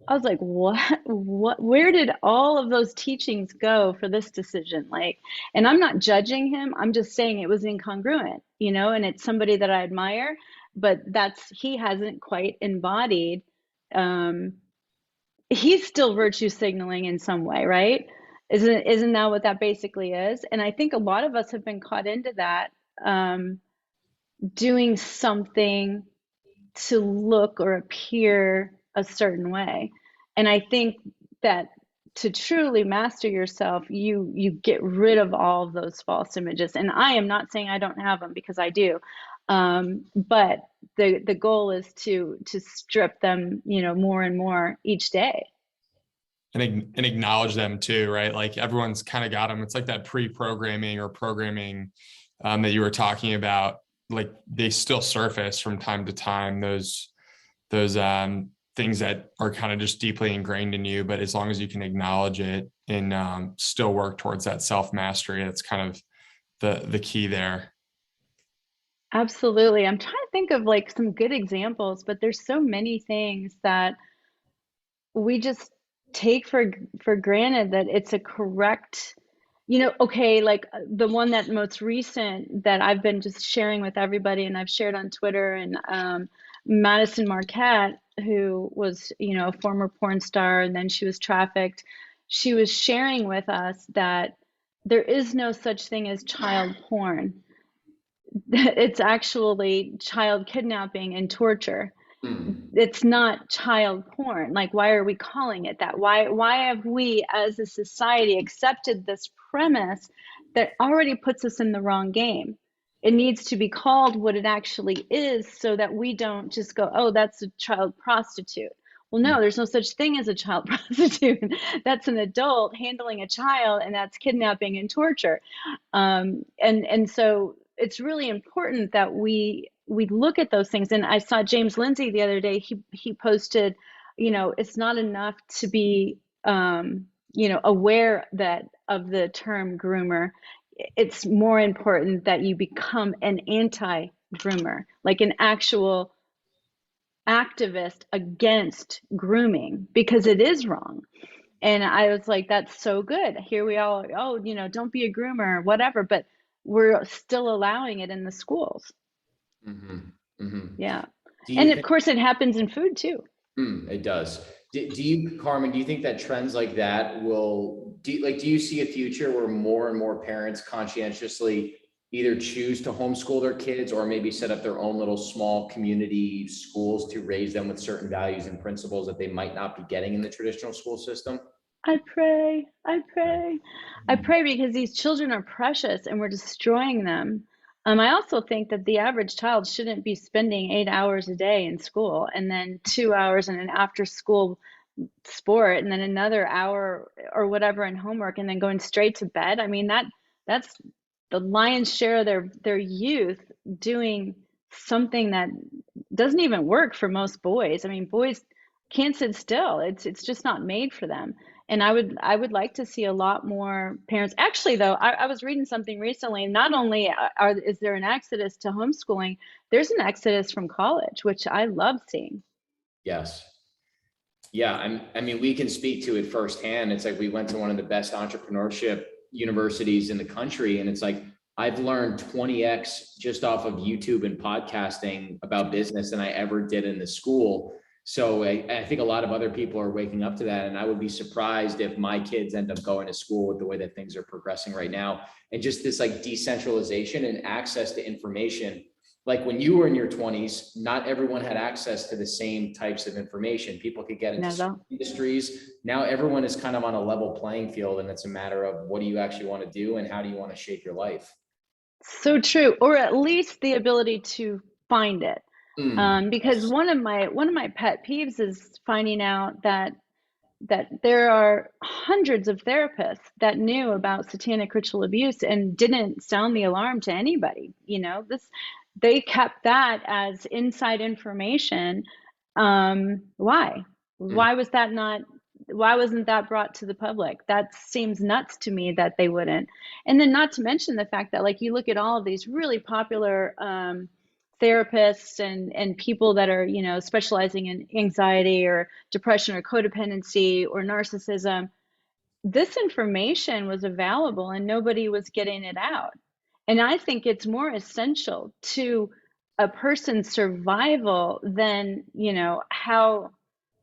I was like, where did all of those teachings go for this decision? Like, and I'm not judging him. I'm just saying it was incongruent, and it's somebody that I admire, but he hasn't quite embodied, he's still virtue signaling in some way, right? Isn't that what that basically is? And I think a lot of us have been caught into that, doing something to look or appear a certain way. And I think that to truly master yourself, you get rid of all of those false images. And I am not saying I don't have them, because I do. But the goal is to strip them, more and more each day. And acknowledge them too, right? Like, everyone's kind of got them. It's like that pre-programming or programming that you were talking about. Like, they still surface from time to time, those things that are kind of just deeply ingrained in you. But as long as you can acknowledge it and still work towards that self-mastery, that's kind of the key there. Absolutely. I'm trying to think of like some good examples, but there's so many things that we just take for granted that it's a correct, okay, like the one that most recent that I've been just sharing with everybody, and I've shared on Twitter, and Madison Marquette, who was, a former porn star, and then she was trafficked. She was sharing with us that there is no such thing as child porn. It's actually child kidnapping and torture. It's not child porn. Like, why are we calling it that? Why have we as a society accepted this premise that already puts us in the wrong game? It needs to be called what it actually is, so that we don't just go, oh, that's a child prostitute. Well, no, there's no such thing as a child prostitute. That's an adult handling a child, and that's kidnapping and torture. And so it's really important that we look at those things. And I saw James Lindsay the other day. He posted, it's not enough to be aware that of the term groomer, it's more important that you become an anti-groomer, like an actual activist against grooming, because it is wrong. And I was like, that's so good. Here we all, oh, don't be a groomer, whatever, but we're still allowing it in the schools. Mm-hmm. Mm-hmm. Yeah. Do you And of think course it happens in food too. it does? Do you, Carmen, do you think that trends like that do you see a future where more and more parents conscientiously either choose to homeschool their kids or maybe set up their own little small community schools to raise them with certain values and principles that they might not be getting in the traditional school system? I pray, I pray, I pray, because these children are precious and we're destroying them. I also think that the average child shouldn't be spending 8 hours a day in school and then 2 hours in an after school sport and then another hour or whatever in homework and then going straight to bed. I mean, that's the lion's share of their youth doing something that doesn't even work for most boys. I mean, boys can't sit still. It's just not made for them. And I would like to see a lot more parents. Actually, though, I was reading something recently. Not only is there an exodus to homeschooling, there's an exodus from college, which I love seeing. Yes. Yeah, I mean, we can speak to it firsthand. It's like we went to one of the best entrepreneurship universities in the country, and it's like I've learned 20x just off of YouTube and podcasting about business than I ever did in the school. So I think a lot of other people are waking up to that, and I would be surprised if my kids end up going to school with the way that things are progressing right now, and just this like decentralization and access to information. Like when you were in your 20s, not everyone had access to the same types of information. People could get into certain industries. Now everyone is kind of on a level playing field, and it's a matter of what do you actually want to do and how do you want to shape your life? So true, or at least the ability to find it. Because Yes. one of my pet peeves is finding out that there are hundreds of therapists that knew about satanic ritual abuse and didn't sound the alarm to anybody. They kept that as inside information. Why? Mm. Why wasn't that brought to the public? That seems nuts to me that they wouldn't. And then not to mention the fact that, like, you look at all of these really popular therapists and people that are, specializing in anxiety or depression or codependency or narcissism, this information was available and nobody was getting it out. And I think it's more essential to a person's survival than, how,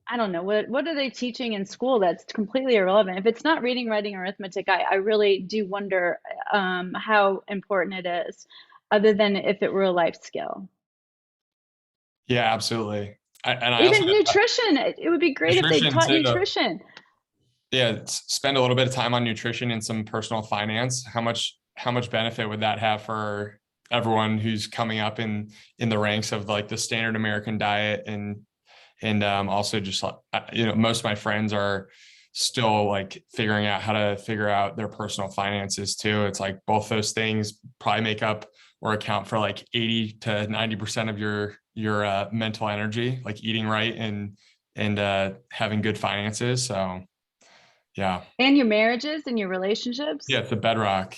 I don't know, what are they teaching in school that's completely irrelevant? If it's not reading, writing, arithmetic, I really do wonder how important it is, other than if it were a life skill. Yeah, absolutely. I also Even nutrition, it would be great if they nutrition taught too. nutrition. Yeah, spend a little bit of time on nutrition and some personal finance. How much benefit would that have for everyone who's coming up in the ranks of like the standard American diet, and also just most of my friends are still like figuring out how to figure out their personal finances too. It's like both those things probably make up or account for like 80 to 90% of your mental energy, like eating right and having good finances. So yeah. And your marriages and your relationships. Yeah, it's a bedrock.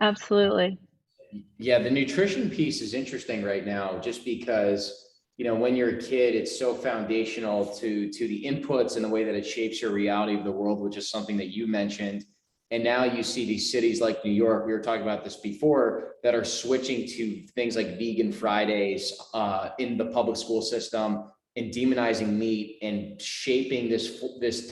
Absolutely. Yeah, the nutrition piece is interesting right now, just because, when you're a kid, it's so foundational to the inputs and the way that it shapes your reality of the world, which is something that you mentioned. And now you see these cities like New York, we were talking about this before, that are switching to things like vegan Fridays in the public school system and demonizing meat and shaping this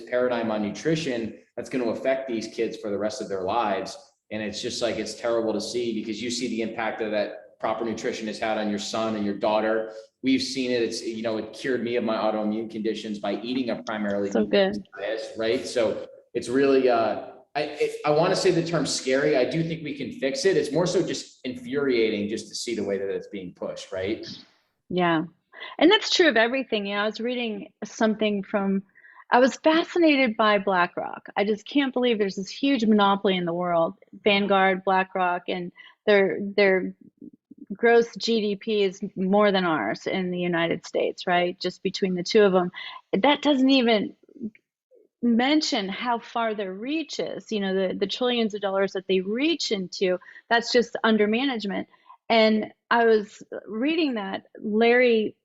paradigm on nutrition that's going to affect these kids for the rest of their lives. And it's just like, it's terrible to see, because you see the impact of that proper nutrition has had on your son and your daughter. We've seen it. It cured me of my autoimmune conditions by eating a primarily So good. diet, right? So it's really, I want to say the term scary. I do think we can fix it. It's more so just infuriating just to see the way that it's being pushed, right? Yeah. And that's true of everything. I was reading something I was fascinated by BlackRock. I just can't believe there's this huge monopoly in the world, Vanguard, BlackRock, and their gross GDP is more than ours in the United States, right? Just between the two of them. That doesn't even mention how far their reach is, you know, the trillions of dollars that they reach into, that's just under management. And I was reading that Larry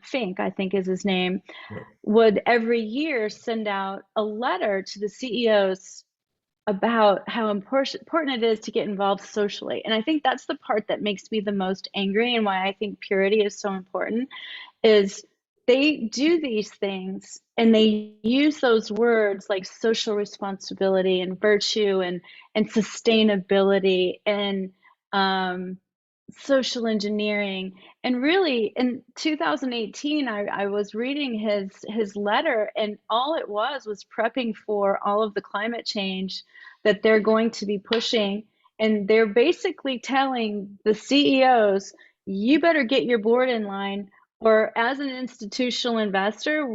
Fink, I think is his name, would every year send out a letter to the CEOs about how important it is to get involved socially. And I think that's the part that makes me the most angry, and why I think purity is so important, is they do these things and they use those words like social responsibility and virtue and sustainability and social engineering. And really in 2018, I was reading his letter, and all it was prepping for all of the climate change that they're going to be pushing. And they're basically telling the CEOs, you better get your board in line, or as an institutional investor,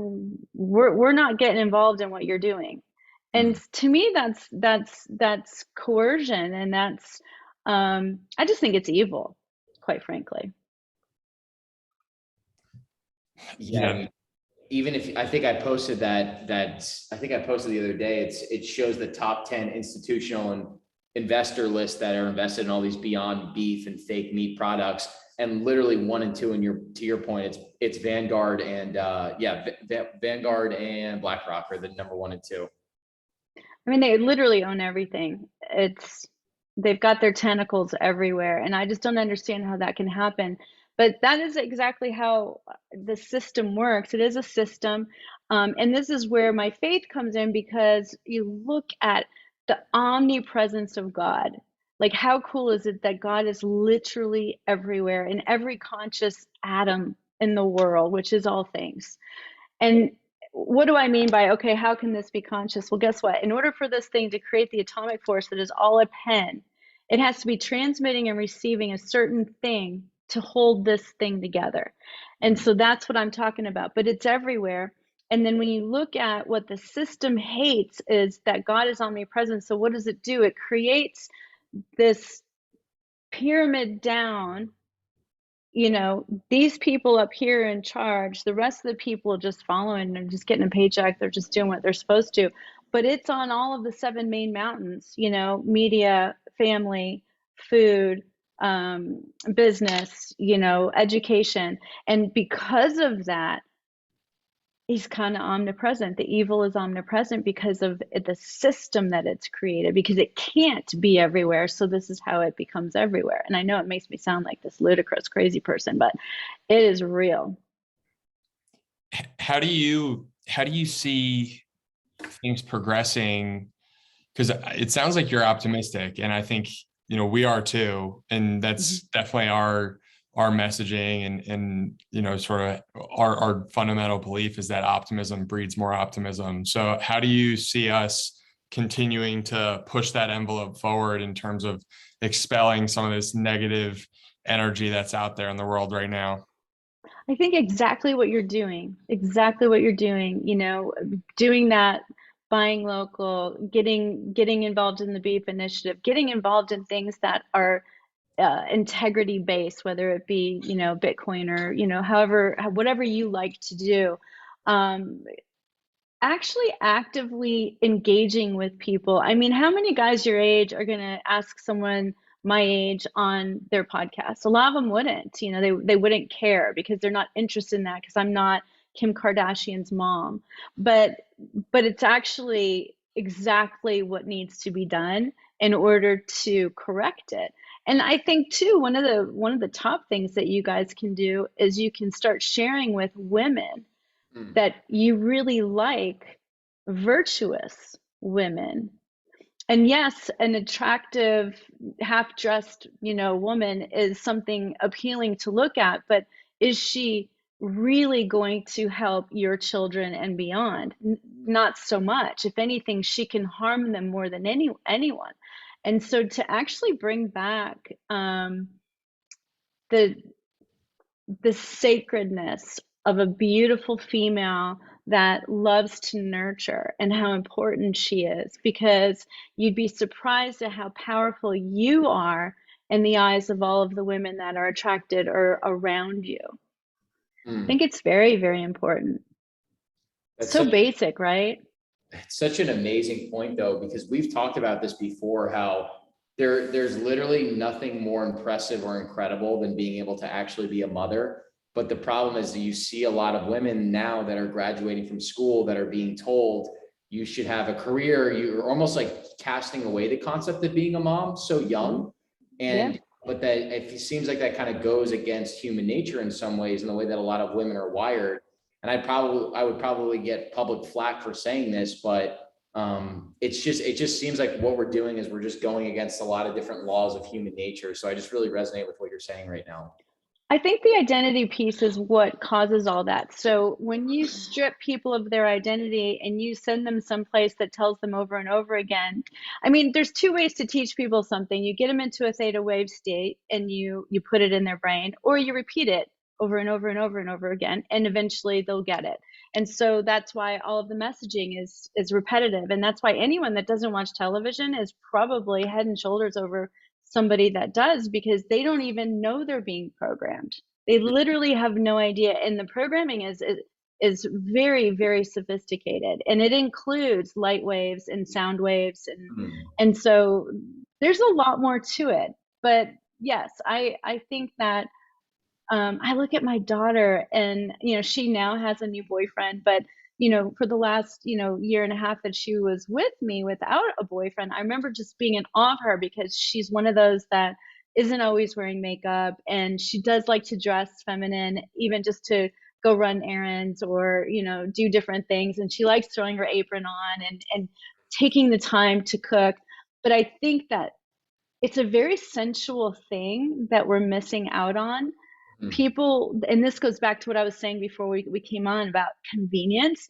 we're not getting involved in what you're doing. And to me, that's coercion, and that's I just think it's evil, quite frankly. Yeah. I mean, even if I think I posted I think I posted the other day, it shows the top 10 institutional and investor lists that are invested in all these Beyond Beef and fake meat products. And literally 1 and 2, to your point, it's Vanguard and Vanguard and BlackRock are the number 1 and 2. I mean, they literally own everything. They've got their tentacles everywhere, and I just don't understand how that can happen. But that is exactly how the system works. It is a system, and this is where my faith comes in, because you look at the omnipresence of God. Like, how cool is it that God is literally everywhere in every conscious atom in the world, which is all things. And what do I mean by, okay, how can this be conscious? Well, guess what? In order for this thing to create the atomic force that is all a pen, it has to be transmitting and receiving a certain thing to hold this thing together. And so that's what I'm talking about, but it's everywhere. And then when you look at what the system hates, is that God is omnipresent. So what does it do? It creates this pyramid down, you know, these people up here in charge, the rest of the people just following, they're just getting a paycheck, they're just doing what they're supposed to. But it's on all of the 7 main mountains, you know, media, family, food, business, you know, education. And because of that, he's kind of omnipresent. The evil is omnipresent because of the system that it's created, because it can't be everywhere. So this is how it becomes everywhere. And I know it makes me sound like this ludicrous, crazy person, but it is real. How do you see things progressing? Because it sounds like you're optimistic, and I think, you know, we are too. And that's definitely our messaging, and you know, sort of our fundamental belief is that optimism breeds more optimism. So how do you see us continuing to push that envelope forward in terms of expelling some of this negative energy that's out there in the world right now? I think exactly what you're doing, you know, doing that, buying local, getting involved in the beef initiative, getting involved in things that are integrity based, whether it be, you know, Bitcoin or, you know, whatever you like to do. Actually actively engaging with people. I mean, how many guys your age are going to ask someone my age on their podcast? A lot of them wouldn't, you know, they wouldn't care because they're not interested in that, because I'm not Kim Kardashian's mom. But it's actually exactly what needs to be done in order to correct it. And I think too, one of the top things that you guys can do is you can start sharing with women that you really like virtuous women. And yes, an attractive, half-dressed, you know, woman is something appealing to look at, but is she really going to help your children and beyond? Not so much. If anything, she can harm them more than anyone. And so to actually bring back the sacredness of a beautiful female that loves to nurture, and how important she is, because you'd be surprised at how powerful you are in the eyes of all of the women that are attracted or around you. I think it's very, very important. That's So basic, right? It's such an amazing point though, because we've talked about this before, how there's literally nothing more impressive or incredible than being able to actually be a mother. But the problem is that you see a lot of women now that are graduating from school that are being told you should have a career. You're almost like casting away the concept of being a mom so young. And Yeah. but that it seems like that kind of goes against human nature in some ways, in the way that a lot of women are wired. And I would probably get public flack for saying this, but it just seems like what we're doing is we're just going against a lot of different laws of human nature. So I just really resonate with what you're saying right now. I think the identity piece is what causes all that. So when you strip people of their identity and you send them someplace that tells them over and over again, I mean, there's two ways to teach people something. You get them into a theta wave state and you put it in their brain, or you repeat it over and over and over and over again, and eventually they'll get it. And so that's why all of the messaging is repetitive. And that's why anyone that doesn't watch television is probably head and shoulders over somebody that does, because they don't even know they're being programmed. They literally have no idea. And the programming is very, very sophisticated. And it includes light waves and sound waves. And so there's a lot more to it. But yes, I think that I look at my daughter and, she now has a new boyfriend, but, for the last, year and a half that she was with me without a boyfriend, I remember just being in awe of her because she's one of those that isn't always wearing makeup, and she does like to dress feminine, even just to go run errands or, do different things. And she likes throwing her apron on and taking the time to cook. But I think that it's a very sensual thing that we're missing out on. People, and this goes back to what I was saying before we came on about convenience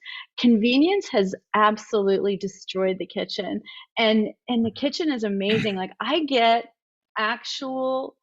has absolutely destroyed the kitchen. And the kitchen is amazing. Like, I get actual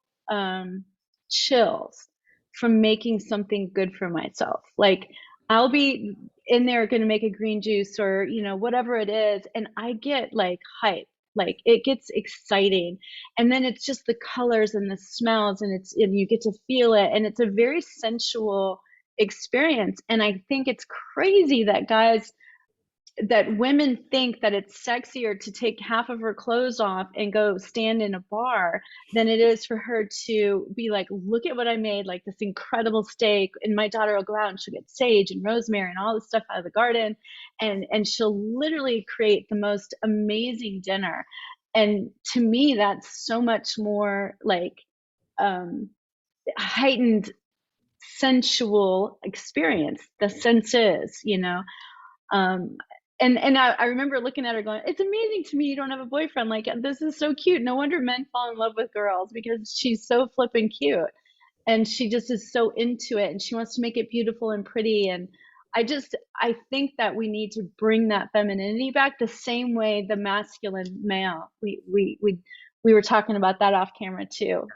chills from making something good for myself. Like, I'll be in there going to make a green juice or whatever it is, and I get like hype. Like, it gets exciting, and then it's just the colors and the smells, and you get to feel it, and it's a very sensual experience. And I think it's crazy that women think that it's sexier to take half of her clothes off and go stand in a bar than it is for her to be like, look at what I made, like this incredible steak. And my daughter will go out and she'll get sage and rosemary and all this stuff out of the garden. And she'll literally create the most amazing dinner. And to me, that's so much more like heightened sensual experience, the senses, um, and I remember looking at her going, it's amazing to me you don't have a boyfriend. Like, this is so cute. No wonder men fall in love with girls, because she's so flippin' cute. And she just is so into it, and she wants to make it beautiful and pretty. And I think that we need to bring that femininity back the same way the masculine male. We were talking about that off camera too.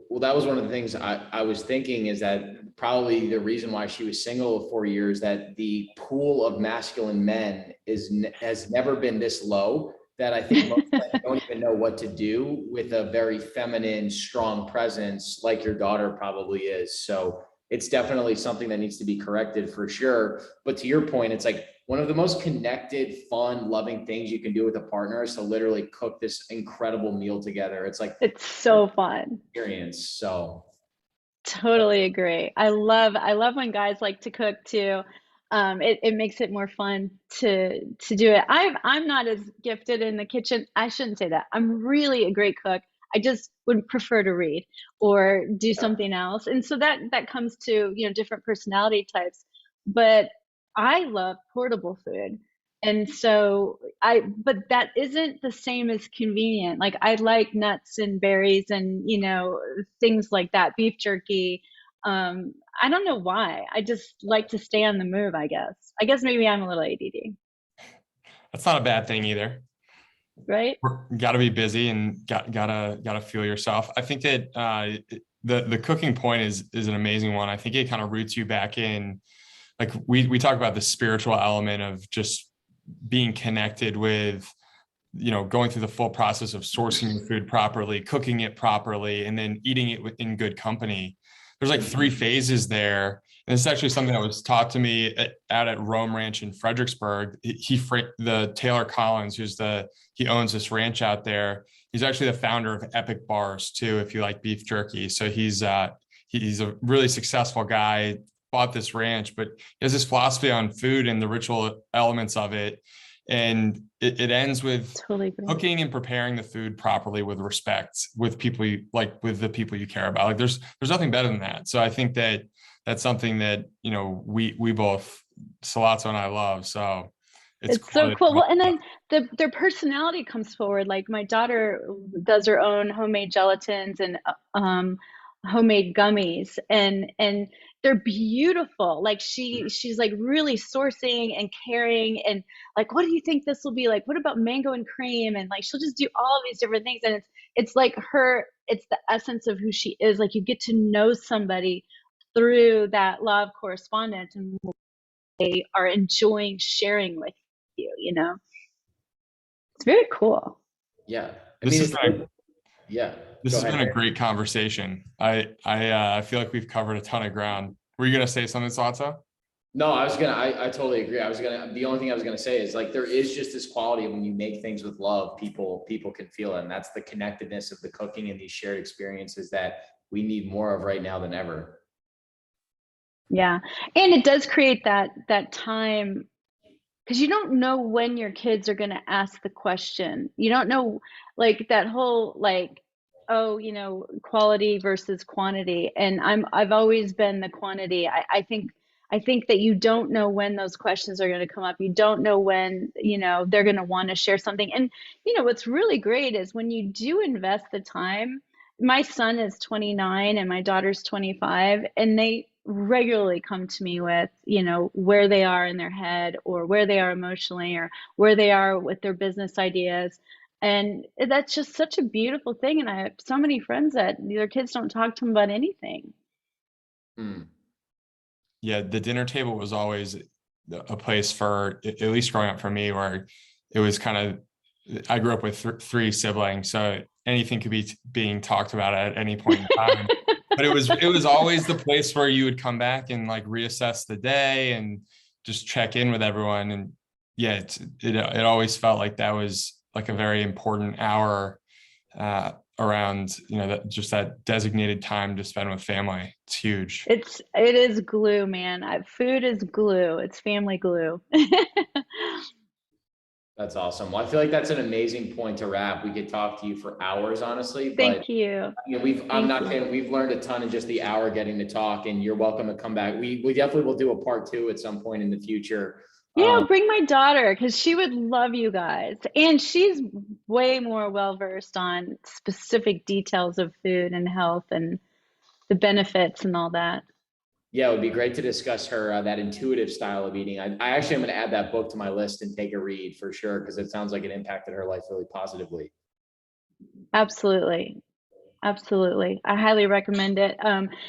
Well, that was one of the things I was thinking, is that probably the reason why she was single for years, that the pool of masculine men has never been this low, that I think most men don't even know what to do with a very feminine, strong presence like your daughter probably is. So it's definitely something that needs to be corrected for sure. But to your point, it's like one of the most connected, fun, loving things you can do with a partner is to literally cook this incredible meal together. It's like, It's so fun. experience. So Totally agree. I love when guys like to cook too. It makes it more fun to do it. I'm not as gifted in the kitchen. I shouldn't say that. I'm really a great cook. I just would prefer to read or do something else. And so that comes to, different personality types. But I love portable food. And so but that isn't the same as convenient. Like, I like nuts and berries and, things like that, beef jerky. I don't know why. I just like to stay on the move, I guess. I guess maybe I'm a little ADD, That's not a bad thing either. right? Got to be busy and gotta feel yourself. I think that the cooking point is an amazing one. I think it kind of roots you back in, like we talk about the spiritual element of just being connected with, going through the full process of sourcing your food properly, cooking it properly, and then eating it in good company. There's like 3 phases there. And it's actually something that was taught to me at Rome Ranch in Fredericksburg. The Taylor Collins, he owns this ranch out there. He's actually the founder of Epic Bars too, if you like beef jerky. So he's a really successful guy, bought this ranch, but he has this philosophy on food and the ritual elements of it. And it ends with Totally agree. cooking and preparing the food properly with respect, with people with the people you care about. Like there's nothing better than that. So I think that's something that, we both, Salazzo and I, love. So It's so cool. Well, and then their personality comes forward. Like my daughter does her own homemade gelatins and homemade gummies, and they're beautiful. Like she's like really sourcing and caring, and like, what do you think this will be like? What about mango and cream? And like she'll just do all of these different things, and it's like it's the essence of who she is. Like you get to know somebody through that law of correspondence, and they are enjoying sharing with you. It's very cool. Yeah. This Go has been ahead. a great conversation. I feel like we've covered a ton of ground. Were you gonna say something, Salazzo? No, I totally agree. The only thing I was gonna say is like, there is just this quality of when you make things with love, people can feel it. And that's the connectedness of the cooking and these shared experiences that we need more of right now than ever. Yeah. And it does create that time, because you don't know when your kids are going to ask the question. You don't know, like that whole like, oh, quality versus quantity. And I've always been the quantity. I think that you don't know when those questions are going to come up. You don't know when, they're going to want to share something. And what's really great is when you do invest the time. My son is 29 and my daughter's 25, and they regularly come to me with, where they are in their head, or where they are emotionally, or where they are with their business ideas. And that's just such a beautiful thing. And I have so many friends that their kids don't talk to them about anything. Yeah, the dinner table was always a place for, at least growing up for me, where it was kind of, I grew up with three siblings, so anything could be being talked about at any point in time. But it was always the place where you would come back and like reassess the day and just check in with everyone. And yeah, it always felt like that was like a very important hour around, that designated time to spend with family. It's huge. It is glue, man. Food is glue. It's family glue. That's awesome. Well, I feel like that's an amazing point to wrap. We could talk to you for hours, honestly, but Thank you. we've learned a ton in just the hour getting to talk, and you're welcome to come back. We definitely will do a part 2 at some point in the future. Yeah, bring my daughter, because she would love you guys. And she's way more well-versed on specific details of food and health and the benefits and all that. Yeah, it would be great to discuss her, that intuitive style of eating. I actually am going to add that book to my list and take a read for sure, because it sounds like it impacted her life really positively. Absolutely. Absolutely. I highly recommend it.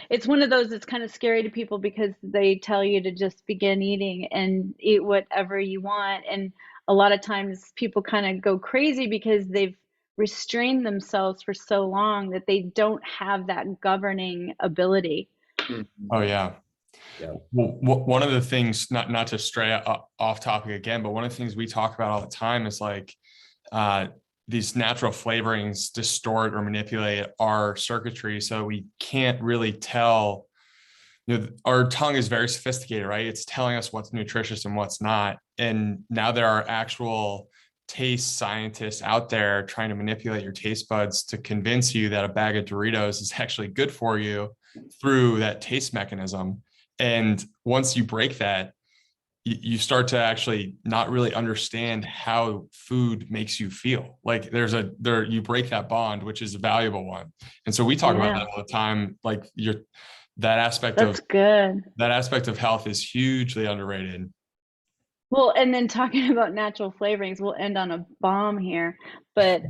It's one of those that's kind of scary to people, because they tell you to just begin eating and eat whatever you want. And a lot of times people kind of go crazy because they've restrained themselves for so long that they don't have that governing ability. Oh yeah. Yeah. Well, one of the things, not to stray off topic again, but one of the things we talk about all the time is like these natural flavorings distort or manipulate our circuitry, so we can't really tell. Our tongue is very sophisticated, right? It's telling us what's nutritious and what's not. And now there are actual taste scientists out there trying to manipulate your taste buds to convince you that a bag of Doritos is actually good for you through that taste mechanism. And once you break that, you start to actually not really understand how food makes you feel. Like you break that bond, which is a valuable one. And so we talk about that all the time. Like that aspect of health is hugely underrated. Well, and then talking about natural flavorings, we'll end on a bomb here. But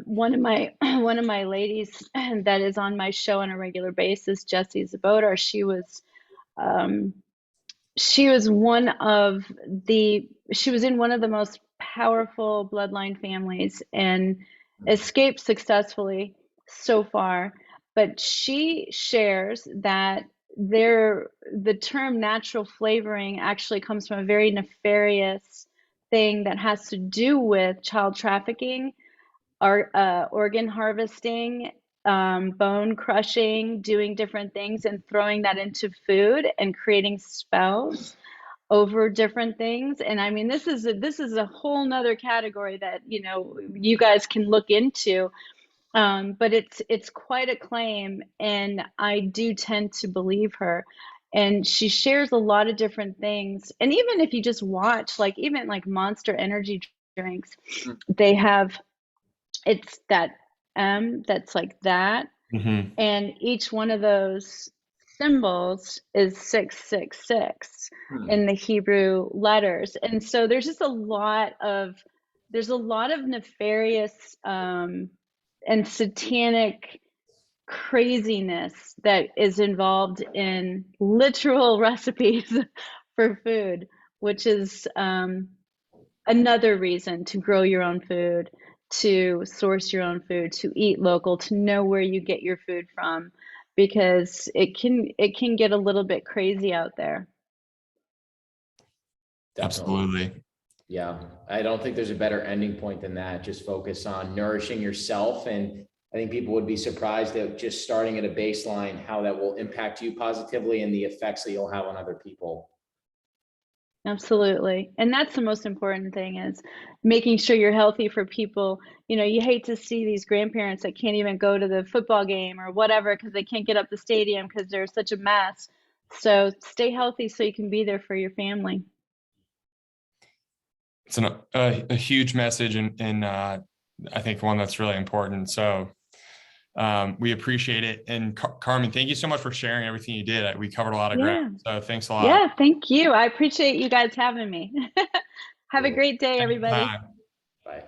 one of my ladies that is on my show on a regular basis, Jessie Zabotar, she was in one of the most powerful bloodline families and escaped successfully so far. But she shares that the term natural flavoring actually comes from a very nefarious thing that has to do with child trafficking, organ harvesting, bone crushing, doing different things and throwing that into food and creating spells over different things. And I mean, this is a whole nother category that, you know, you guys can look into. But it's quite a claim, and I do tend to believe her. And she shares a lot of different things. And even if you just watch, like even like Monster Energy drinks, they have, it's that that's like that, and each one of those symbols is 666 in the Hebrew letters. And so there's just a lot of nefarious and satanic craziness that is involved in literal recipes for food, which is another reason to grow your own food, to source your own food, to eat local, to know where you get your food from, because it can get a little bit crazy out there. Definitely. Absolutely. Yeah, I don't think there's a better ending point than that. Just focus on nourishing yourself. And I think people would be surprised at just starting at a baseline, how that will impact you positively and the effects that you'll have on other people. Absolutely. And that's the most important thing, is making sure you're healthy for people. You know, you hate to see these grandparents that can't even go to the football game or whatever because they can't get up the stadium because they're such a mess. So stay healthy so you can be there for your family. It's a huge message, and I think one that's really important. So we appreciate it. And Carmen, thank you so much for sharing everything you did. We covered a lot of ground. So thanks a lot. Yeah, thank you. I appreciate you guys having me. Have a great day, everybody. Bye.